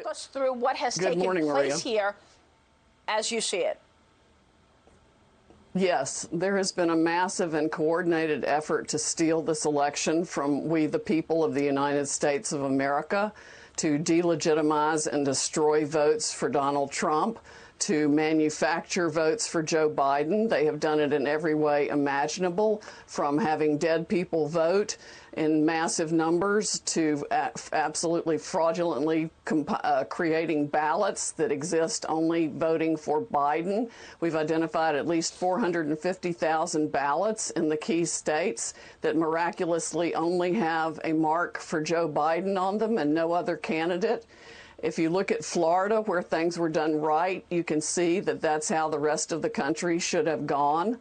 Walk us through what has taken place here as you see it. Yes, there has been a massive and coordinated effort to steal this election from we, the people of the United States of America, to delegitimize and destroy votes for Donald Trump, to manufacture votes for Joe Biden. They have done it in every way imaginable, from having dead people vote in massive numbers to absolutely fraudulently creating ballots that exist only voting for Biden. We've identified at least 450,000 ballots in the key states that miraculously only have a mark for Joe Biden on them and no other candidate. If you look at Florida, where things were done right, you can see that that's how the rest of the country should have gone.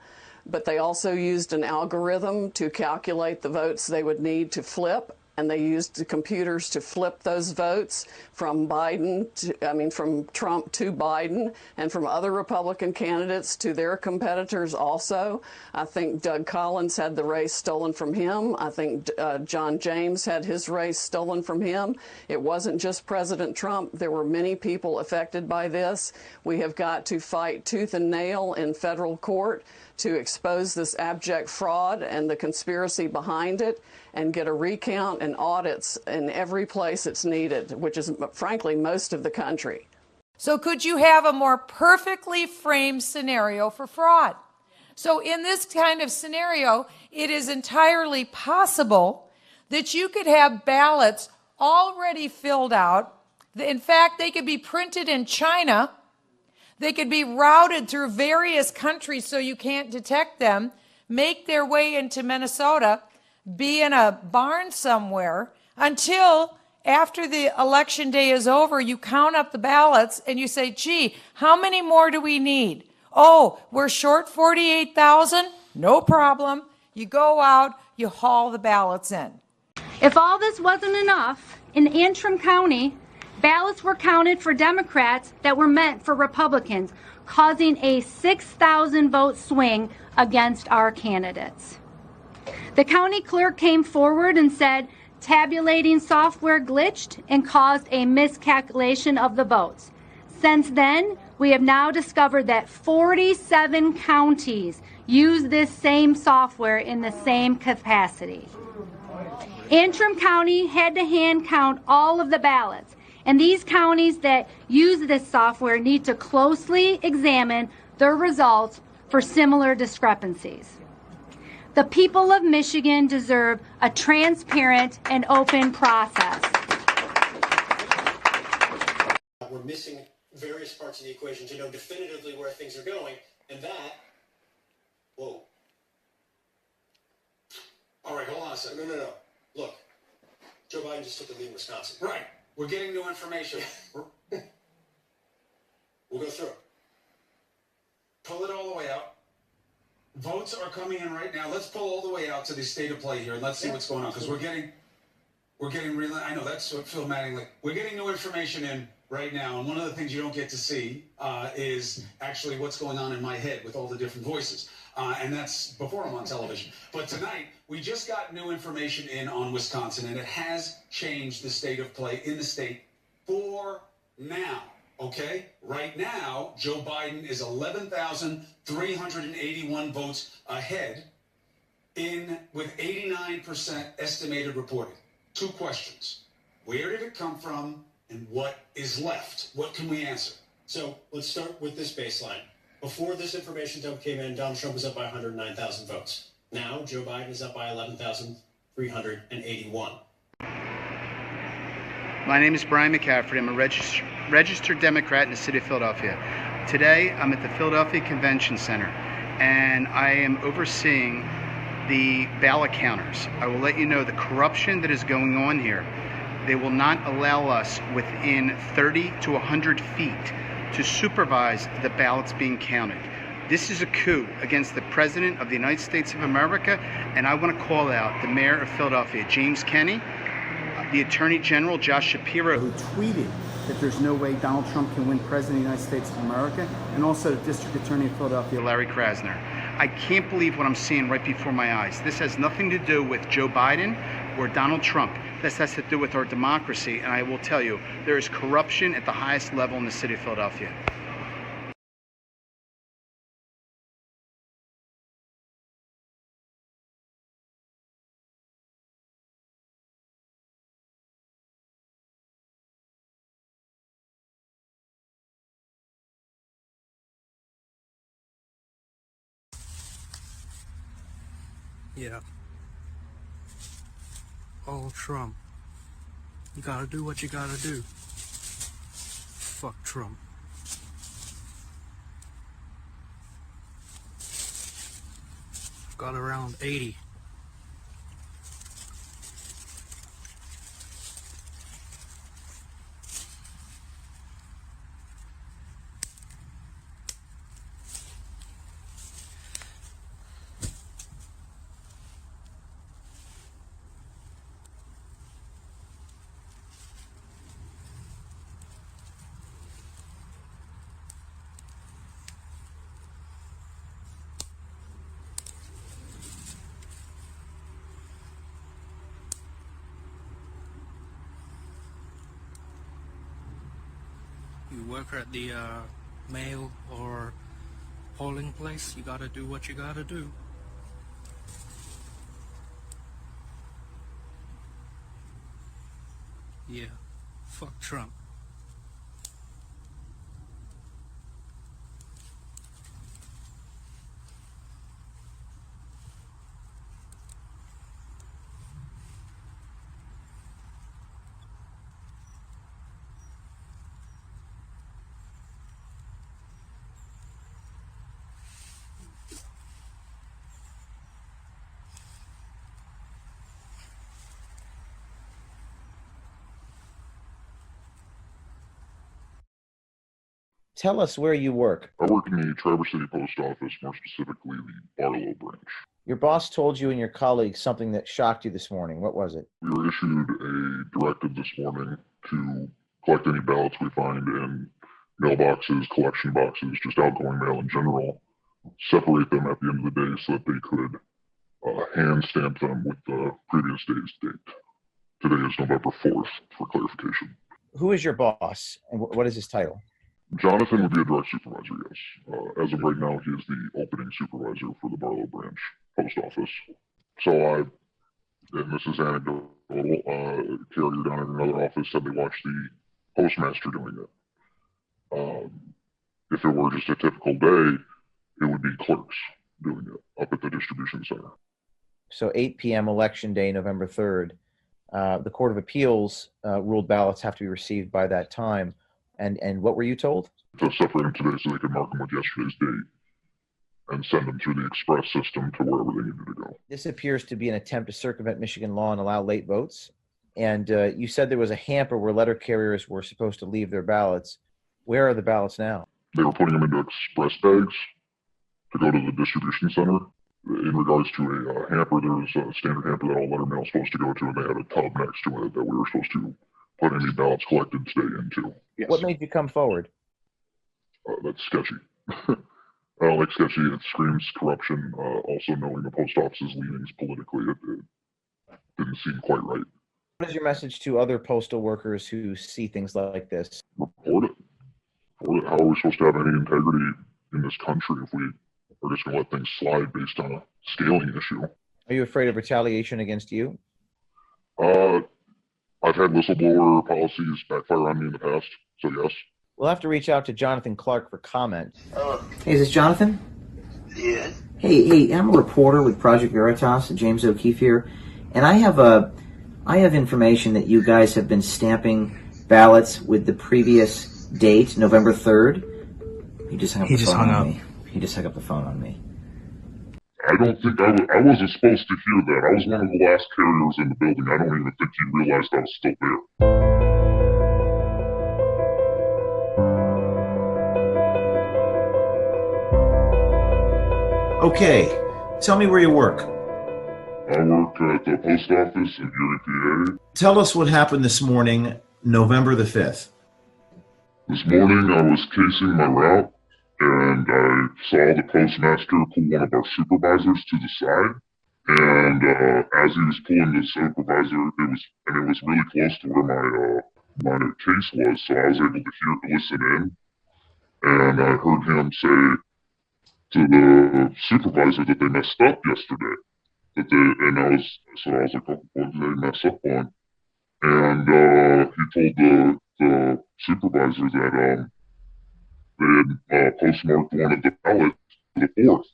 But they also used an algorithm to calculate the votes they would need to flip, and they used the computers to flip those votes from from Trump to Biden, and from other Republican candidates to their competitors also. I think Doug Collins had the race stolen from him. I think John James had his race stolen from him. It wasn't just President Trump. There were many people affected by this. We have got to fight tooth and nail in federal court to expose this abject fraud and the conspiracy behind it, and get a recount and audits in every place it's needed, which is, frankly, most of the country. So could you have a more perfectly framed scenario for fraud? So in this kind of scenario, it is entirely possible that you could have ballots already filled out. In fact, they could be printed in China. They could be routed through various countries so you can't detect them, make their way into Minnesota, be in a barn somewhere until after the election day is over, you count up the ballots and you say, gee, how many more do we need? Oh, we're short 48,000? No problem. You go out, you haul the ballots in. If all this wasn't enough, in Antrim County, ballots were counted for Democrats that were meant for Republicans, causing a 6,000 vote swing against our candidates. The county clerk came forward and said tabulating software glitched and caused a miscalculation of the votes. Since then, we have now discovered that 47 counties use this same software in the same capacity. Antrim County had to hand count all of the ballots, and these counties that use this software need to closely examine their results for similar discrepancies. The people of Michigan deserve a transparent and open process. We're missing various parts of the equation to know definitively where things are going, and that... Whoa. All right, hold on a second. No. Look, Joe Biden just took the lead in Wisconsin. Right. We're getting new information. We'll go through it. Pull it all the way out. Votes are coming in right now. Let's pull all the way out to the state of play here, and let's see what's going on, because we're getting real. I know that's what Phil Manning. We're getting new information in right now, and one of the things you don't get to see is actually what's going on in my head with all the different voices, and that's before I'm on television. But tonight we just got new information in on Wisconsin, and it has changed the state of play in the state for now. Okay, right now, Joe Biden is 11,381 votes ahead with 89% estimated reported. Two questions. Where did it come from, and what is left? What can we answer? So let's start with this baseline. Before this information dump came in, Donald Trump was up by 109,000 votes. Now, Joe Biden is up by 11,381. My name is Brian McCaffrey. I'm a registered Democrat in the city of Philadelphia. Today, I'm at the Philadelphia Convention Center, and I am overseeing the ballot counters. I will let you know the corruption that is going on here. They will not allow us within 30 to 100 feet to supervise the ballots being counted. This is a coup against the President of the United States of America, and I want to call out the Mayor of Philadelphia, James Kenney, the Attorney General, Josh Shapiro, who tweeted that there's no way Donald Trump can win President of the United States of America, and also the District Attorney of Philadelphia, Larry Krasner. I can't believe what I'm seeing right before my eyes. This has nothing to do with Joe Biden or Donald Trump. This has to do with our democracy, and I will tell you, there is corruption at the highest level in the city of Philadelphia. Yeah. Oh, Trump. You gotta do what you gotta do. Fuck Trump. Got around 80. You work at the mail or polling place, you gotta do what you gotta do. Yeah, fuck Trump. Tell us where you work. I work in the Traverse City Post Office, more specifically the Barlow branch. Your boss told you and your colleagues something that shocked you this morning. What was it? We were issued a directive this morning to collect any ballots we find in mailboxes, collection boxes, just outgoing mail in general, separate them at the end of the day so that they could hand stamp them with the previous day's date. Today is November 4th, for clarification. Who is your boss, and what is his title? Jonathan would be a direct supervisor, yes. As of right now, he is the opening supervisor for the Barlow branch post office. So and this is anecdotal, carrier down in another office said they watched the postmaster doing it. If it were just a typical day, it would be clerks doing it up at the distribution center. So 8 p.m. election day, November 3rd, the Court of Appeals ruled ballots have to be received by that time. And what were you told? To separate them today so they could mark them with yesterday's date and send them through the express system to wherever they needed to go. This appears to be an attempt to circumvent Michigan law and allow late votes. And you said there was a hamper where letter carriers were supposed to leave their ballots. Where are the ballots now? They were putting them into express bags to go to the distribution center. In regards to a hamper, there's a standard hamper that all letter mail is supposed to go to, and they had a tub next to it that we were supposed to put any ballots collected today into. Yes. What made you come forward? That's sketchy. Like sketchy, it screams corruption. Also knowing the post office's leanings politically, it didn't seem quite right. What is your message to other postal workers who see things like this? Report it. How are we supposed to have any integrity in this country if we are just going to let things slide based on a scaling issue? Are you afraid of retaliation against you? I've had whistleblower policies backfire on me in the past, so yes. We'll have to reach out to Jonathan Clark for comment. Hey, is this Jonathan? Yes. Hey, I'm a reporter with Project Veritas, James O'Keefe here, and I have information that you guys have been stamping ballots with the previous date, November 3rd. He just hung up the phone on me. He just hung up the phone on me. I don't think I wasn't supposed to hear that. I was one of the last carriers in the building. I don't even think he realized I was still there. Okay, tell me where you work. I work at the post office in Erie, PA. Tell us what happened this morning, November the 5th. This morning I was casing my route, and I saw the postmaster pull one of our supervisors to the side And as he was pulling the supervisor, it was really close to where my case was, so I was able to listen in, and I heard him say to the supervisor that they messed up yesterday. I was like, oh, what did they mess up on? And he told the supervisor that they had postmarked one of the ballots for the 4th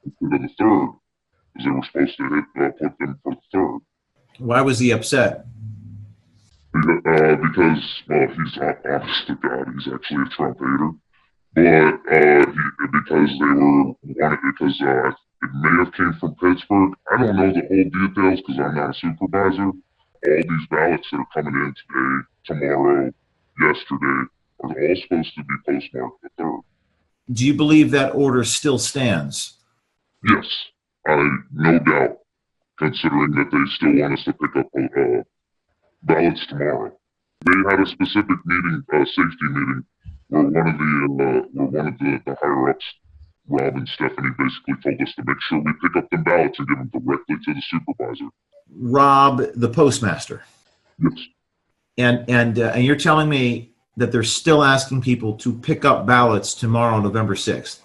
instead of the 3rd, because they were supposed to put them for the 3rd. Why was he upset? Because he's honest to God, he's actually a Trump hater. But because it may have came from Pittsburgh. I don't know the whole details because I'm not a supervisor. All these ballots that are coming in today, tomorrow, yesterday, are all supposed to be postmarked the 3rd. Do you believe that order still stands? Yes, no doubt, considering that they still want us to pick up ballots tomorrow. They had a specific meeting, safety meeting, where one of the higher ups, Rob and Stephanie, basically told us to make sure we pick up the ballots and give them directly to the supervisor. Rob, the postmaster. Yes. And you're telling me that they're still asking people to pick up ballots tomorrow, November 6th?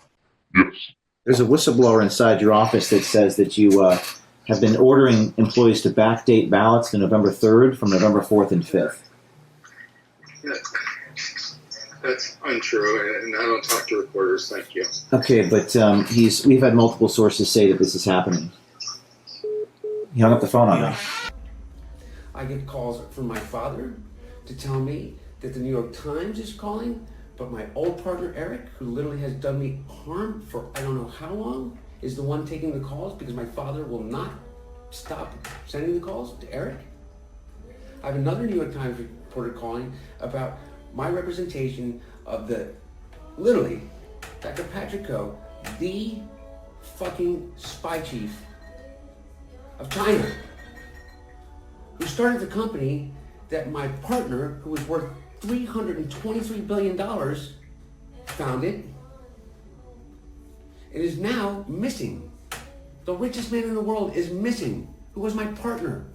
Yes. There's a whistleblower inside your office that says that you have been ordering employees to backdate ballots to November 3rd from November 4th and 5th. That's untrue, and I don't talk to reporters. Thank you. Okay, but we've had multiple sources say that this is happening. He hung up the phone on me. I get calls from my father to tell me that the New York Times is calling, but my old partner Eric, who literally has done me harm for I don't know how long, is the one taking the calls because my father will not stop sending the calls to Eric. I have another New York Times reporter calling about my representation of literally, Dr. Patrick Koh, the fucking spy chief of China, who started the company that my partner, who was worth $323 billion, founded, and is now missing. The richest man in the world is missing, who was my partner.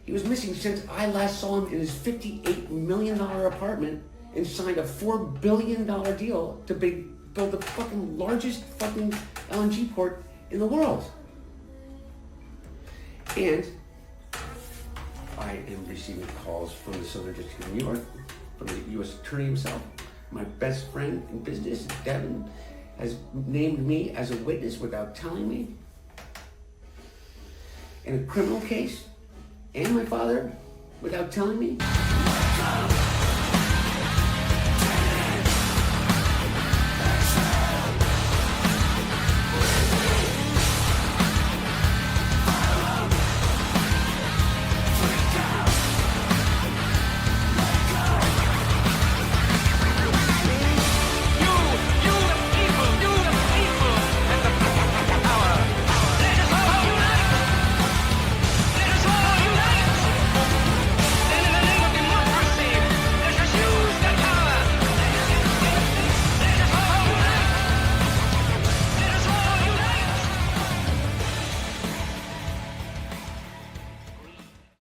He was missing since I last saw him in his $58 million apartment and signed a $4 billion deal to build the fucking largest fucking LNG port in the world. And I am receiving calls from the Southern District of New York, from the U.S. Attorney himself. My best friend in business, Devin, has named me as a witness without telling me in a criminal case, and my father without telling me.